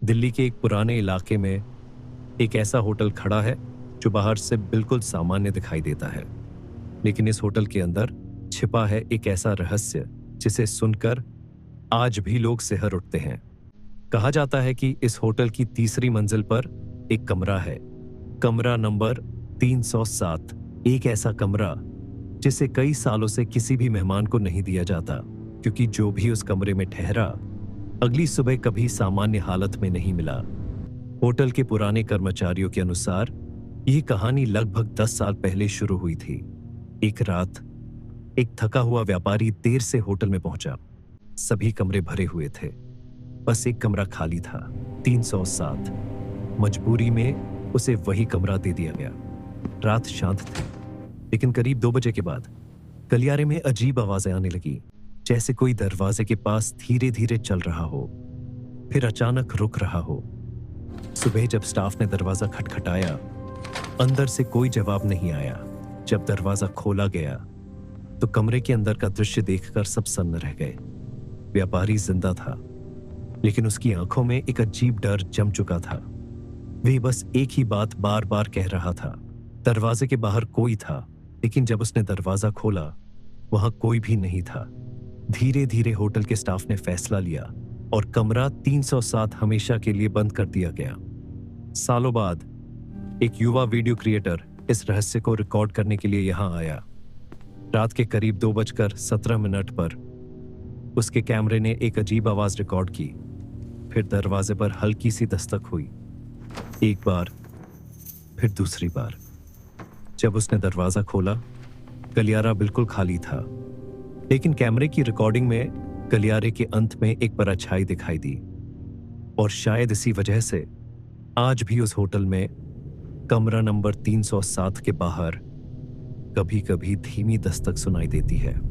दिल्ली के एक पुराने इलाके में एक ऐसा होटल खड़ा है जो बाहर से बिल्कुल सामान्य दिखाई देता है, लेकिन इस होटल के अंदर छिपा है एक ऐसा रहस्य जिसे सुनकर आज भी लोग सिहर उठते हैं। कहा जाता है कि इस होटल की तीसरी मंजिल पर एक कमरा है, कमरा नंबर 307। एक ऐसा कमरा जिसे कई सालों से किसी भी मेहमान को नहीं दिया जाता, क्योंकि जो भी उस कमरे में ठहरा अगली सुबह कभी सामान्य हालत में नहीं मिला। होटल के पुराने कर्मचारियों के अनुसार यह कहानी लगभग 10 साल पहले शुरू हुई थी। एक रात एक थका हुआ व्यापारी देर से होटल में पहुंचा। सभी कमरे भरे हुए थे, बस एक कमरा खाली था, 307। मजबूरी में उसे वही कमरा दे दिया गया। रात शांत थी, लेकिन करीब 2 बजे के बाद गलियारे में अजीब आवाजें आने लगी, जैसे कोई दरवाजे के पास धीरे धीरे चल रहा हो, फिर अचानक रुक रहा हो। सुबह जब स्टाफ ने दरवाजा खटखटाया, अंदर से कोई जवाब नहीं आया। जब दरवाजा खोला गया तो कमरे के अंदर का दृश्य देखकर सब सन्न रह गए। व्यापारी जिंदा था, लेकिन उसकी आंखों में एक अजीब डर जम चुका था। वह बस एक ही बात बार बार कह रहा था। दरवाजे के बाहर कोई था, लेकिन जब उसने दरवाजा खोला वहां कोई भी नहीं था। धीरे धीरे होटल के स्टाफ ने फैसला लिया और कमरा 307 हमेशा के लिए बंद कर दिया गया। सालों बाद एक युवा वीडियो क्रिएटर इस रहस्य को रिकॉर्ड करने के लिए यहां आया। रात के करीब 2:17 पर उसके कैमरे ने एक अजीब आवाज रिकॉर्ड की। फिर दरवाजे पर हल्की सी दस्तक हुई, एक बार, फिर दूसरी बार। जब उसने दरवाजा खोला, गलियारा बिल्कुल खाली था, लेकिन कैमरे की रिकॉर्डिंग में गलियारे के अंत में एक परछाई दिखाई दी। और शायद इसी वजह से आज भी उस होटल में कमरा नंबर 307 के बाहर कभी-कभी धीमी दस्तक सुनाई देती है।